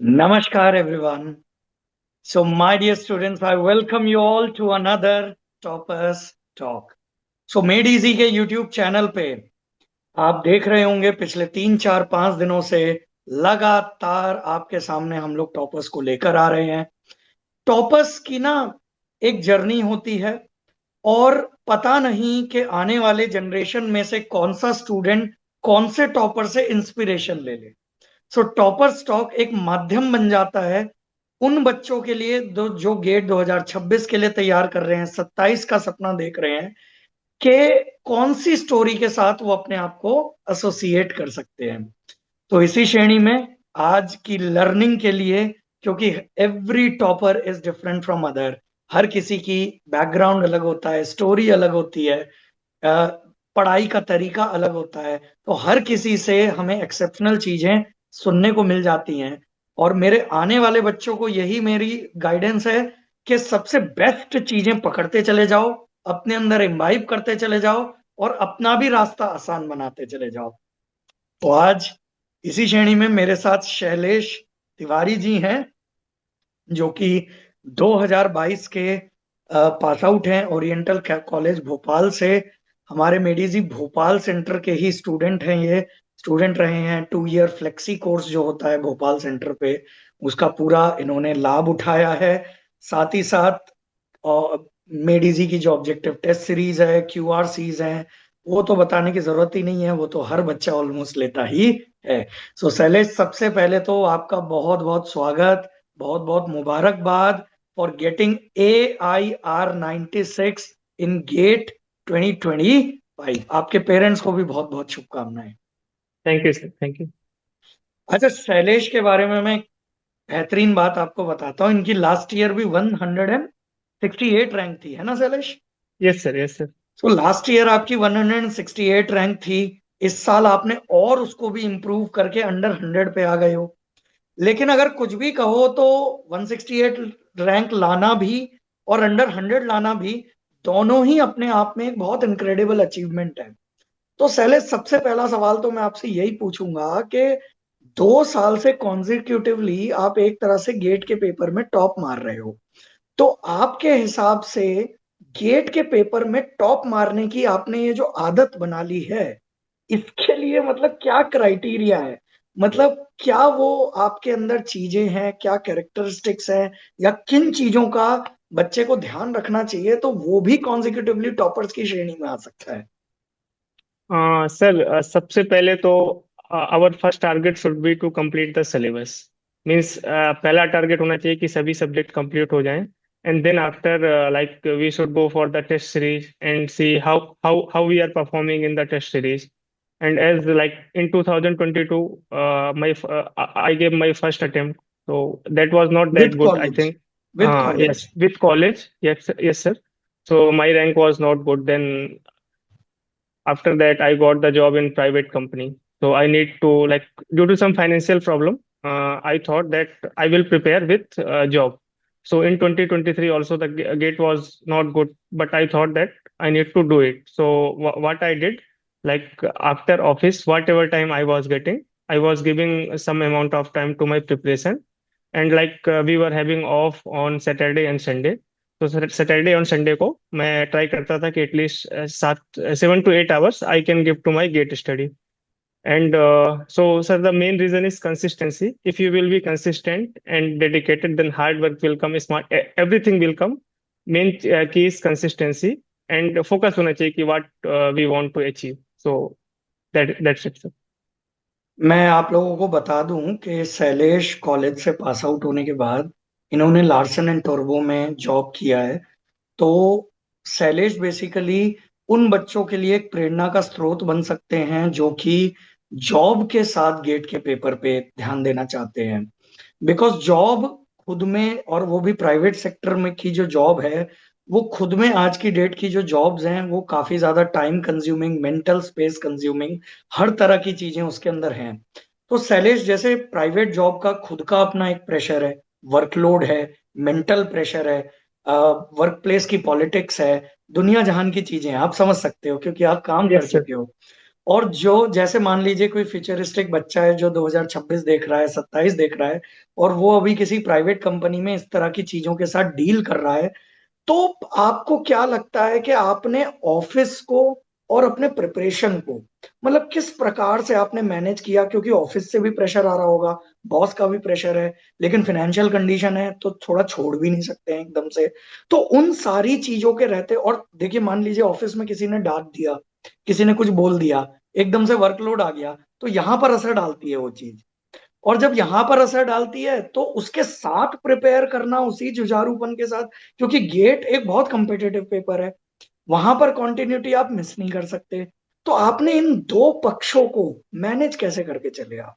Namaskar everyone. So my dear students, I welcome you all to another Toppers Talk. So made easy के YouTube channel पे आप देख रहे होंगे पिछले 3 4 5 दिनों से लगातार आपके सामने हम लोग टॉपर्स को लेकर आ रहे हैं। टॉपर्स की ना एक जर्नी होती है और पता नहीं कि आने वाले जनरेशन में से कौन सा स्टूडेंट कौन से टॉपर से इंस्पिरेशन ले ले। सो टॉपर स्टॉक एक माध्यम बन जाता है उन बच्चों के लिए जो गेट 2026 के लिए तैयार कर रहे हैं, 27 का सपना देख रहे हैं कि कौन सी स्टोरी के साथ वो अपने आप को एसोसिएट कर सकते हैं। तो इसी श्रेणी में आज की लर्निंग के लिए, क्योंकि every topper is different from other, हर किसी की बैकग्राउंड अलग होता है, स्टोरी अलग होती है, अ, पढ़ाई का तरीका अलग होता है, तो हर किसी से हमें एक्सेप्शनल चीजें सुनने को मिल जाती हैं। और मेरे आने वाले बच्चों को यही मेरी गाइडेंस है कि सबसे बेस्ट चीजें पकड़ते चले जाओ, अपने अंदर इम्बाइब करते चले जाओ और अपना भी रास्ता आसान बनाते चले जाओ। तो आज इसी श्रेणी में मेरे साथ शैलेश तिवारी जी हैं, जो कि 2022 के पास आउट हैं ओरिएंटल कॉलेज भोपाल से। हमारे मेडीजी भोपाल सेंटर के ही स्टूडेंट हैं। ये स्टूडेंट रहे हैं 2 ईयर फ्लेक्सी कोर्स जो होता है भोपाल सेंटर पे, उसका पूरा इन्होंने लाभ उठाया है। साथ ही साथ मेडीजी की जो ऑब्जेक्टिव टेस्ट सीरीज है, क्यूआर सीज है, वो तो बताने की जरूरत ही नहीं है, वो तो हर बच्चा ऑलमोस्ट लेता ही है। सो शैलेश, सबसे पहले तो आपका बहुत बहुत स्वागत, बहुत बहुत मुबारकबाद for getting AIR 96 in GATE 2025। आपके पेरेंट्स को भी बहुत बहुत शुभकामनाएं। Thank you sir, thank you. अच्छा, शैलेश के बारे में मैं बेहतरीन बात आपको बताता हूँ। इनकी लास्ट ईयर भी 168 रैंक थी, है ना Shailesh? Yes sir, yes sir. So last year आपकी 168 रैंक थी। इस साल आपने और उसको भी इंप्रूव करके अंडर 100 पे आ गए हो। लेकिन अगर कुछ भी कहो तो 168 रैंक लाना भी और अंडर 100 लाना भी, दोनों ही अपने आप में एक बहुत इनक्रेडिबल अचीवमेंट है। तो शैलेश, सबसे पहला सवाल तो मैं आपसे यही पूछूंगा कि 2 साल से कॉन्जिक्यूटिवली आप एक तरह से गेट के पेपर में टॉप मार रहे हो। तो आपके हिसाब से गेट के पेपर में टॉप मारने की आपने ये जो आदत बना ली है, इसके लिए मतलब क्या क्राइटेरिया है? मतलब क्या वो आपके अंदर चीजें हैं, क्या कैरेक्टरिस्टिक्स हैं, या किन चीजों का बच्चे को ध्यान रखना चाहिए तो वो भी कॉन्जिक्यूटिवली टॉपर्स की श्रेणी में आ सकता है? सर, सबसे पहले तो our first target should be to complete the syllabus. Means पहला टारगेट होना चाहिए कि सभी सब्जेक्ट कंप्लीट हो जाएं, and then after like we should go for the test series and see how we are performing in the test series. And as like in 2022, I gave my first attempt, so that was not that with good, I college? think. With Yes, college? with college, yes, yes, sir. So my rank was not good. Then after that, I got the job in private company. So I need to like due to some financial problem, I thought that I will prepare with job. So in 2023 also the gate was not good, but I thought that I need to do it. So what I did, like after office, whatever time I was getting, I was giving some amount of time to my preparation. And like we were having off on Saturday and Sunday. तो Saturday और Sunday को मैं try करता था कि at least 7 to 8 hours I can give to my GATE study. And so sir, the main reason is consistency. If you will be consistent and dedicated, then hard work will come, smart everything will come. Main key is consistency and focus होना चाहिए कि what we want to achieve. So that's it sir. मैं आप लोगों को बता दूं कि शैलेश कॉलेज से पास आउट होने के बाद इन्होंने लार्सन एंड टोरबो में जॉब किया है। तो शैलेश बेसिकली उन बच्चों के लिए एक प्रेरणा का स्रोत बन सकते हैं जो कि जॉब के साथ गेट के पेपर पे ध्यान देना चाहते हैं। बिकॉज जॉब खुद में, और वो भी प्राइवेट सेक्टर में की जो जॉब है, वो खुद में आज की डेट की जो जॉब्स हैं वो काफी ज्यादा time consuming, mental space consuming, हर तरह की चीजें उसके अंदर हैं। तो शैलेश, जैसे प्राइवेट जॉब का खुद का अपना एक प्रेशर है, वर्कलोड है, मेंटल प्रेशर है, वर्क प्लेस की पॉलिटिक्स है, दुनिया जहान की चीजें हैं, आप समझ सकते हो क्योंकि आप काम कर यस सर। चुके हो। और जो जैसे मान लीजिए कोई फ्यूचरिस्टिक बच्चा है जो 2026 देख रहा है, 27 देख रहा है, और वो अभी किसी प्राइवेट कंपनी में इस तरह की चीजों के साथ डील कर रहा है, तो आपको क्या लगता है कि आपने ऑफिस को और अपने प्रिपरेशन को मतलब किस प्रकार से आपने मैनेज किया? क्योंकि ऑफिस से भी प्रेशर आ रहा होगा, बॉस का भी प्रेशर है, लेकिन फाइनेंशियल कंडीशन है तो थोड़ा छोड़ भी नहीं सकते हैं एकदम से। तो उन सारी चीजों के रहते, और देखिए मान लीजिए ऑफिस में किसी ने डांट दिया, किसी ने कुछ बोल दिया, एकदम से वर्कलोड आ गया, तो यहां पर असर डालती है वो चीज। और जब यहां पर असर डालती है तो उसके साथ प्रिपेयर करना उसी जुझारूपन के साथ, क्योंकि गेट एक बहुत कॉम्पिटिटिव पेपर है, वहां पर कॉन्टिन्यूटी आप मिस नहीं कर सकते। तो आपने इन दो पक्षों को मैनेज कैसे करके चले आप?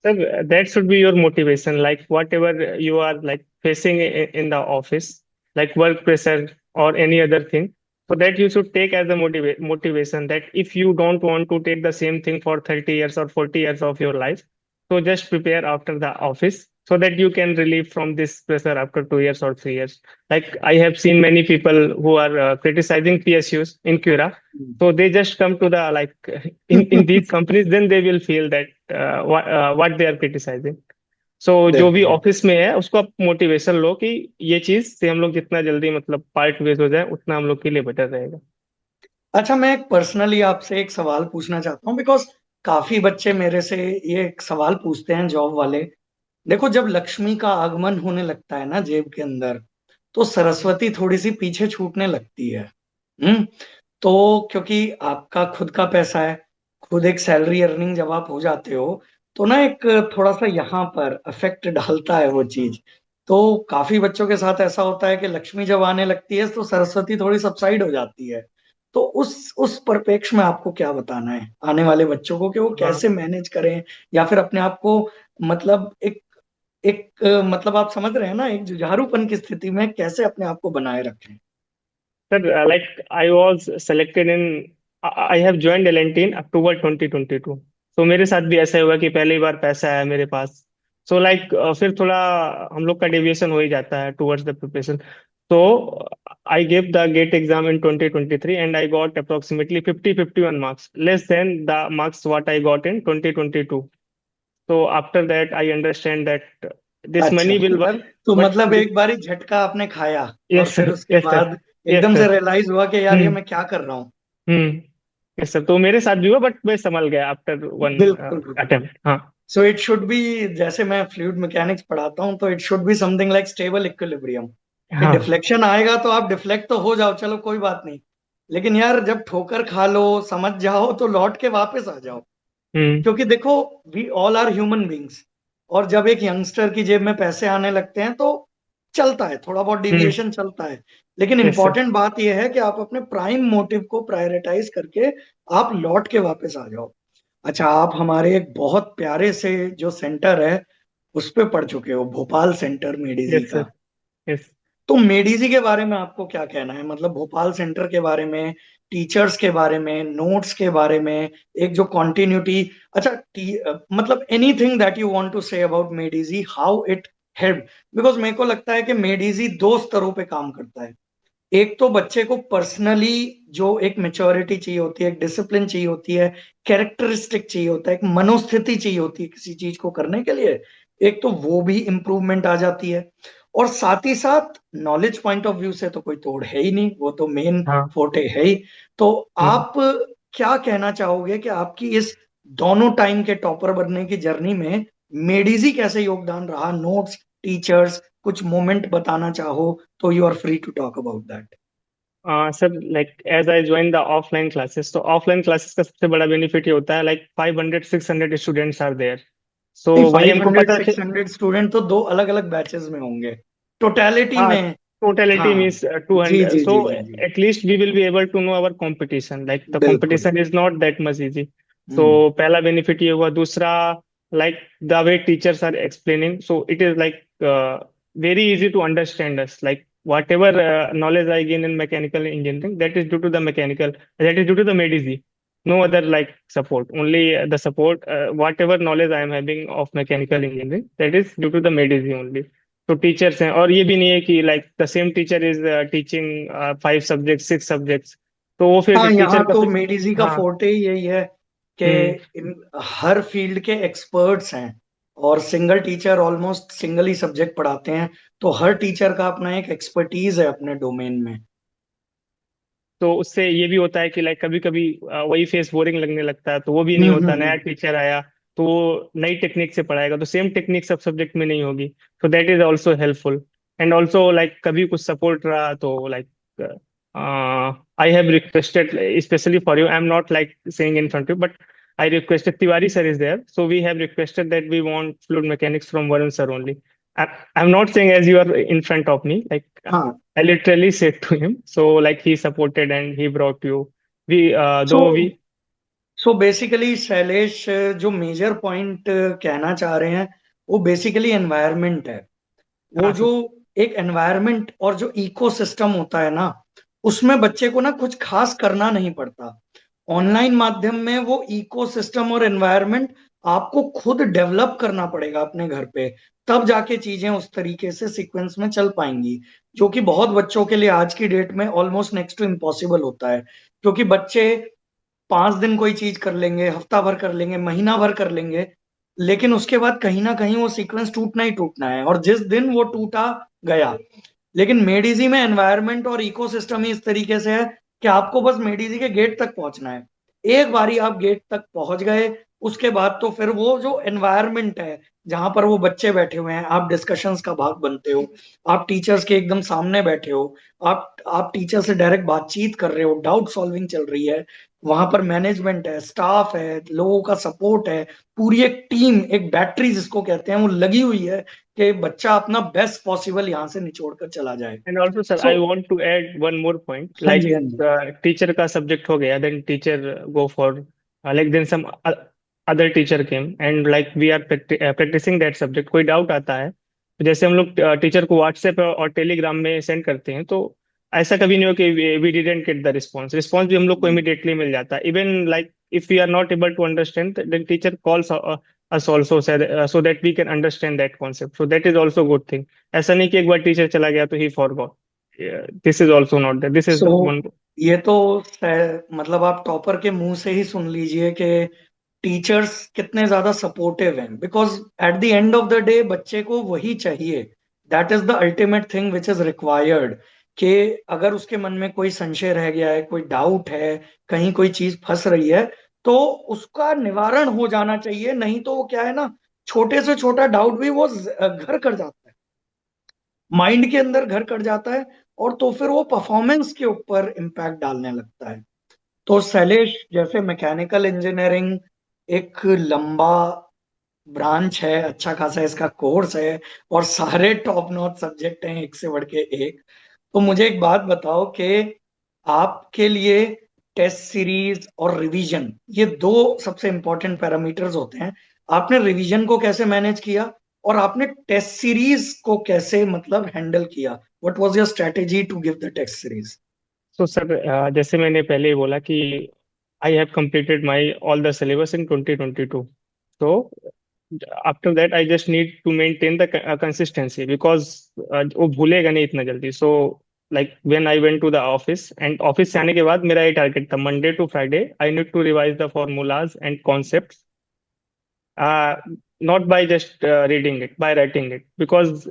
Sir, that should be your motivation. Like whatever you are like facing in the office, like work pressure or any other thing. So that you should take as a motivation that if you don't want to take the same thing for 30 years or 40 years of your life, so just prepare after the office so that you can relieve from this pressure after 2 years or 3 years. Like I have seen many people who are criticizing PSUs in Cura. So they just come to the like in these companies, then they will feel that what they are criticizing. So जो भी देखो, office में है उसको आप motivation लो कि ये चीज से हम लोग जितना जल्दी मतलब पार्ट वेज हो जाए उतना हम लोग के लिए बेटर रहेगा। अच्छा मैं एक पर्सनली आपसे एक सवाल पूछना चाहता हूँ, बिकॉज काफी बच्चे मेरे से ये एक सवाल पूछते हैं जॉब वाले। देखो, जब लक्ष्मी का आगमन होने लगता है ना जेब के अंदर, तो सरस्वती थोड़ी सी पीछे छूटने लगती है। तो क्योंकि आपका खुद का पैसा है, खुद एक सैलरी अर्निंग जब आप हो जाते हो, तो ना एक थोड़ा सा यहाँ पर इफेक्ट डालता है वो चीज। तो काफी बच्चों के साथ ऐसा होता है कि लक्ष्मी जब आने लगती है तो सरस्वती थोड़ी सबसाइड हो जाती है। तो उस परिप्रेक्ष्य में आपको क्या बताना है आने वाले बच्चों को कि वो हाँ कैसे मैनेज करें, या फिर अपने आप को मतलब एक एक मतलब आप समझ रहे हैं ना, एक जुझारूपन की स्थिति में कैसे अपने आप को बनाए रखें? Sir, like I was selected in I have joined L N T in October 2022। तो मेरे साथ भी ऐसा हुआ कि पहली बार पैसा आया मेरे पास। सो लाइक फिर थोड़ा हम लोग का डेविएशन हो ही जाता है टुवर्ड्स द प्रिपरेशन। तो I gave the GATE exam in 2023 and I got approximately 51 marks less than the marks what I got in 2022। So after that, I understand that this अच्छा, money will work, तो but मतलब this, एक बारी झटका आपने खाया, और yes फिर sir, उसके yes sir, बाद yes एकदम sir, से रियलाइज हुआ कि यार ये हम्म मैं क्या कर रहा हूँ। हम्म, yes sir। तो मेरे साथ भी हुआ बट मैं संभल गया आफ्टर वन बिल्कुल बिल्कुल। अटेम्प्ट। हाँ सो इट शुड बी, जैसे मैं फ्लूइड मैकेनिक्स पढ़ाता हूँ, तो it should be something like stable equilibrium. कि हाँ डिफ्लेक्शन आएगा तो आप डिफ्लेक्ट तो हो जाओ, चलो कोई बात नहीं, लेकिन यार जब ठोकर खा लो, समझ जाओ, तो लौट के वापस आ जाओ। हम्म क्योंकि देखो, we all are human beings, और जब एक यंगस्टर की जेब में पैसे आने लगते हैं तो चलता है, थोड़ा बहुत हम्म, डिविएशन चलता है। लेकिन yes sir। इंपॉर्टेंट बात यह है कि आप अपने प्राइम मोटिव को प्रायोरिटाइज करके आप लौट के वापस आ जाओ। अच्छा, आप हमारे एक बहुत प्यारे से जो सेंटर है उस पे पढ़ चुके हो, भोपाल सेंटर मेडीजी yes का। sir, yes। तो मेडीजी के बारे में आपको क्या कहना है? मतलब भोपाल सेंटर के बारे में, टीचर्स के बारे में, नोट्स के बारे में, एक जो कॉन्टिन्यूटी। अच्छा, मतलब anything that you want to say about मेडीजी, हाउ इट हेल्प? बिकॉज मेरे को लगता है कि मेडीजी दो स्तरों पे काम करता है। एक तो बच्चे को पर्सनली जो एक मेच्योरिटी चाहिए होती है, एक डिसिप्लिन चाहिए होती है, कैरेक्टरिस्टिक चाहिए होता है, एक मनोस्थिति चाहिए होती है किसी चीज को करने के लिए, एक तो वो भी इम्प्रूवमेंट आ जाती है। और साथ ही साथ नॉलेज पॉइंट ऑफ व्यू से तो कोई तोड़ है ही नहीं, वो तो मेन हाँ फोर्टे है ही। तो हम्म आप क्या कहना चाहोगे कि आपकी इस दोनों टाइम के टॉपर बनने की जर्नी में मेडिजी कैसे योगदान रहा? नोट्स, टीचर्स, कुछ मोमेंट बताना चाहो तो you are free to talk about that. Sir, like as I join the offline classes, तो ऑफलाइन क्लासेस का सबसे बड़ा बेनिफिट ये होता है like 500 600 students are there. So नहीं, वही फाइव हमको हंड्रेड पता सिक्स हंड्रेड स्टूडेंट तो दो अलग अलग बैचेस में होंगे, टोटलिटी हाँ, में। totality हाँ, means ji 200, ji so ji ji ji, at least we will be able to know our competition, like the बिल्कुल। competition is not that much easy। so हम्म। पहला बेनिफिट ये हुआ। दूसरा, like the way teachers are explaining, so it is like very easy to understand us, like whatever knowledge I gain in mechanical engineering, that is due to the mechanical, that is due to the MEDISI, no other like support, only the support, whatever knowledge I am having of mechanical engineering, that is due to the MEDISI only। तो teachers हैं, और ये भी नहीं है कि like the same teacher is teaching 5 subject 6 subjects. तो वो फिर हाँ, यहाँ टीचर का तो फिर। मेडिजी का हाँ। फोर्टे ही यही है कि हम्म। हर फील्ड के एक्सपर्ट्स हैं, और सिंगल टीचर ऑलमोस्ट सिंगल ही सब्जेक्ट पढ़ाते हैं। तो हर टीचर का अपना एक एक्सपर्टीज है अपने डोमेन में। तो उससे ये भी होता है कि लाइक कभी कभी वही फेस बोरिंग लगने लगता है, तो वो भी नहीं होता। नया हम्म। टीचर आया तो वो नई टेक्निक से पढ़ाएगा, तो सेम टेक्निक सब सब्जेक्ट में नहीं होगी। तो that is also helpful. And also like कभी कुछ सपोर्ट रहा तो like I have requested specially for you, I am not like saying in front you, but I requested Tiwari sir is there, so we have requested that we want fluid mechanics from Varun sir only. I, I'm not saying as you are in front of me, like हाँ। I literally said to him. So like he supported and he brought you. We so though we so basically Shailesh, जो major point कहना चाह रहे हैं वो basically environment है। वो हाँ जो सर। एक एनवायरनमेंट और जो इकोसिस्टम होता है ना, उसमें बच्चे को ना कुछ खास करना नहीं पड़ता। ऑनलाइन माध्यम में वो इकोसिस्टम और एनवायरनमेंट आपको खुद डेवलप करना पड़ेगा अपने घर पे। तब जाके चीजें उस तरीके से सीक्वेंस में चल पाएंगी, जो कि बहुत बच्चों के लिए आज की डेट में ऑलमोस्ट नेक्स्ट टू इम्पॉसिबल होता है। क्योंकि बच्चे 5 दिन कोई चीज कर लेंगे, हफ्ता भर कर लेंगे, महीना भर कर लेंगे, लेकिन उसके बाद कहीं ना कहीं वो सीक्वेंस टूटना ही टूटना है, और जिस दिन वो टूटा गया। लेकिन मेडिजी में एनवायरनमेंट और इकोसिस्टम ही इस तरीके से है कि आपको बस मेडिजी के गेट तक पहुंचना है। एक बारी आप गेट तक पहुंच गए, उसके बाद तो फिर वो जो एनवायरनमेंट है जहां पर वो बच्चे बैठे हुए हैं, आप डिस्कशंस का भाग बनते हो, आप टीचर्स के एकदम सामने बैठे हो, आप टीचर से डायरेक्ट बातचीत कर रहे हो, डाउट सॉल्विंग चल रही है। वहां पर मैनेजमेंट है, स्टाफ है, लोगों का सपोर्ट है, पूरी एक टीम, एक बैटरी जिसको कहते हैं, वो लगी हुई है कि बच्चा अपना बेस्ट पॉसिबल यहाँ से निचोड़ कर चला जाए। and also sir so I want to add one more point, हाँ like जी, हाँ जी। टीचर का सब्जेक्ट हो गया, then teacher go for like then some other teacher came and like we are practicing that subject, कोई doubt आता है तो जैसे हम लोग टीचर को व्हाट्सएप और टेलीग्राम में सेंड करते हैं, तो ऐसा कभी नहीं हो कि we didn't get the response. Response भी हम लोग को इमीडिएटली मिल जाता है। Even like if we are not able to understand then teacher calls us also so that we can understand that concept, so that is also good thing। ऐसा नहीं कि एक बार टीचर चला गया तो ही forgot. This is also not that, this is so one. ये तो मतलब आप टॉपर के मुंह से ही सुन लीजिए कि टीचर्स कितने ज्यादा सपोर्टिव हैं, because at the end of the day बच्चे को वही चाहिए। That is the ultimate thing which is required. कि अगर उसके मन में कोई संशय रह गया है, कोई डाउट है, कहीं कोई चीज फंस रही है, तो उसका निवारण हो जाना चाहिए। नहीं तो वो क्या है ना, छोटे से छोटा डाउट भी वो घर कर जाता है, माइंड के अंदर घर कर जाता है, और तो फिर वो परफॉर्मेंस के ऊपर इम्पैक्ट डालने लगता है। तो शैलेश, जैसे मैकेनिकल इंजीनियरिंग एक लंबा ब्रांच है, अच्छा खासा इसका कोर्स है, और सारे टॉप नॉच सब्जेक्ट हैं एक से बढ़ के एक। तो मुझे एक बात बताओ कि आपके लिए टेस्ट सीरीज और रिवीजन, ये दो सबसे इंपॉर्टेंट पैरामीटर्स होते हैं। आपने रिवीजन को कैसे मैनेज किया, और आपने टेस्ट सीरीज को कैसे मतलब हैंडल किया? What was your strategy to give the test series? So sir जैसे मैंने पहले ही बोला कि I have completed my all the syllabus in 2022। so after that I just need to maintain the consistency because वो भूलेगा नहीं इतना जल्दी। so like when I went to the office and office से आने के बाद मेरा ये टारगेट था, Monday to Friday I need to revise the formulas and concepts, not by just reading it, by writing it. Because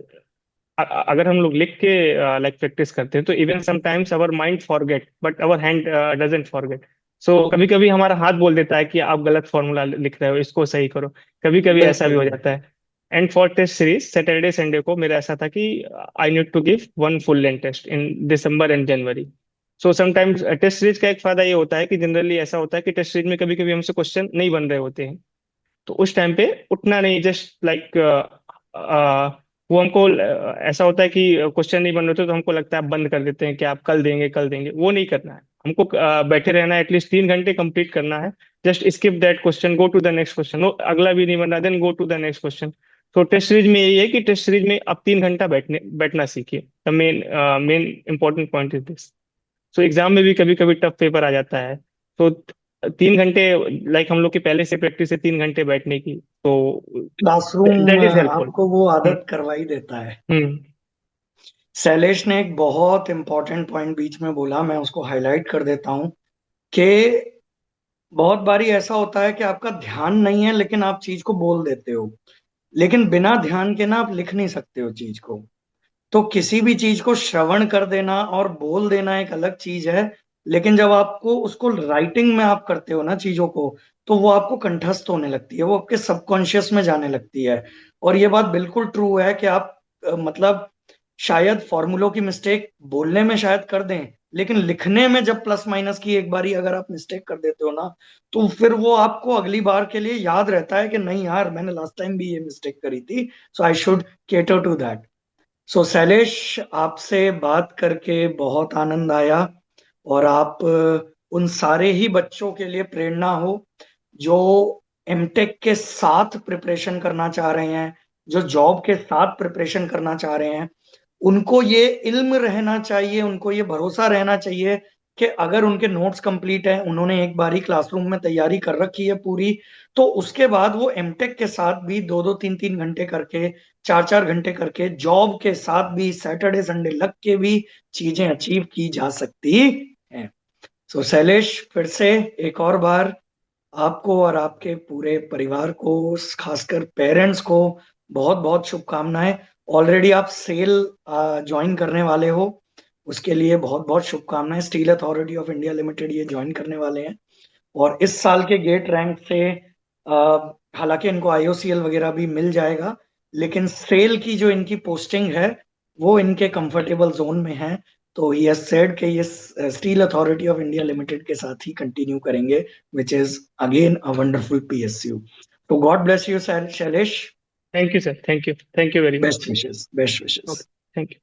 अगर हम लोग लिख के लाइक प्रैक्टिस करते हैं तो even sometimes our mind forget but our hand doesn't forget. So कभी कभी हमारा हाथ बोल देता है कि आप गलत फॉर्मूला लिख रहे हो, इसको सही करो। कभी कभी ऐसा भी बिल्कुल। हो जाता है। And for test series Saturday Sunday को मेरा ऐसा था कि I need to give one full length test in December and January. So sometimes test series का एक फायदा ये होता है कि जनरली ऐसा होता है कि टेस्ट सीरीज में कभी कभी हमसे क्वेश्चन नहीं बन रहे होते हैं, तो उस टाइम पे उठना नहीं, जस्ट लाइक वो हमको ऐसा होता है कि क्वेश्चन नहीं बन रहे थे तो हमको लगता है आप बंद कर देते हैं कि आप कल देंगे कल देंगे। वो नहीं करना है हमको, बैठे रहना है, एटलीस्ट 3 घंटे कंप्लीट करना है। Just skip that question, go to the next question, वो अगला भी नहीं बन रहा then go to the next question. तो टेस्ट सीरीज में यही है कि टेस्ट सीरीज में आप 3 घंटा बैठना सीखिए। The main main important point is this. So exam में भी कभी कभी टफ पेपर आ जाता है, तो 3 घंटे लाइक हम लोग की पहले से प्रैक्टिस है 3 घंटे बैठने की, तो क्लासरूम दैट इज हेल्पफुल। आपको वो हम्म। आदत करवा ही देता है। हम्म। शैलेश ने एक बहुत इंपॉर्टेंट पॉइंट बीच में बोला, मैं उसको हाईलाइट कर देता हूँ कि बहुत बारी ऐसा होता है कि आपका ध्यान नहीं है लेकिन आप चीज को बोल देते हो, लेकिन बिना ध्यान के ना आप लिख नहीं सकते हो चीज को। तो किसी भी चीज को श्रवण कर देना और बोल देना एक अलग चीज है, लेकिन जब आपको उसको राइटिंग में आप करते हो ना चीजों को, तो वो आपको कंठस्थ होने लगती है, वो आपके सबकॉन्शियस में जाने लगती है। और ये बात बिल्कुल ट्रू है कि आप मतलब शायद फॉर्मूलों की मिस्टेक बोलने में शायद कर दें, लेकिन लिखने में जब प्लस माइनस की एक बारी अगर आप मिस्टेक कर देते हो ना, तो फिर वो आपको अगली बार के लिए याद रहता है कि नहीं यार, मैंने लास्ट टाइम भी ये मिस्टेक करी थी, so I should cater to that. So Shailesh, आपसे बात करके बहुत आनंद आया। और आप उन सारे ही बच्चों के लिए प्रेरणा हो जो एमटेक के साथ प्रिपरेशन करना चाह रहे हैं, जो जॉब के साथ प्रिपरेशन करना चाह रहे हैं। उनको ये इल्म रहना चाहिए, उनको ये भरोसा रहना चाहिए कि अगर उनके नोट्स कंप्लीट हैं, उन्होंने एक बारी क्लासरूम में तैयारी कर रखी है पूरी, तो उसके बाद वो एमटेक के साथ भी 2-2 3-3 घंटे करके, 4-4 घंटे करके, जॉब के साथ भी सैटरडे संडे लग के भी चीजें अचीव की जा सकती हैं। सो शैलेश, फिर से एक और बार आपको और आपके पूरे परिवार को, खासकर पेरेंट्स को, बहुत बहुत शुभकामनाएं। ऑलरेडी आप सेल ज्वाइन करने वाले हो, उसके लिए बहुत बहुत शुभकामनाएं। Steel authority of India limited ये ज्वाइन करने वाले हैं, और इस साल के गेट रैंक से हालांकि इनको आईओसीएल वगैरह भी मिल जाएगा, लेकिन सेल की जो इनकी पोस्टिंग है वो इनके कंफर्टेबल जोन में है। तो ये सेड के ये steel authority of India limited के साथ ही कंटिन्यू करेंगे, which is again a wonderful PSU. तो God bless you Shailesh. Thank you sir, thank you very best much. Wishes, best wishes. Okay, thank you.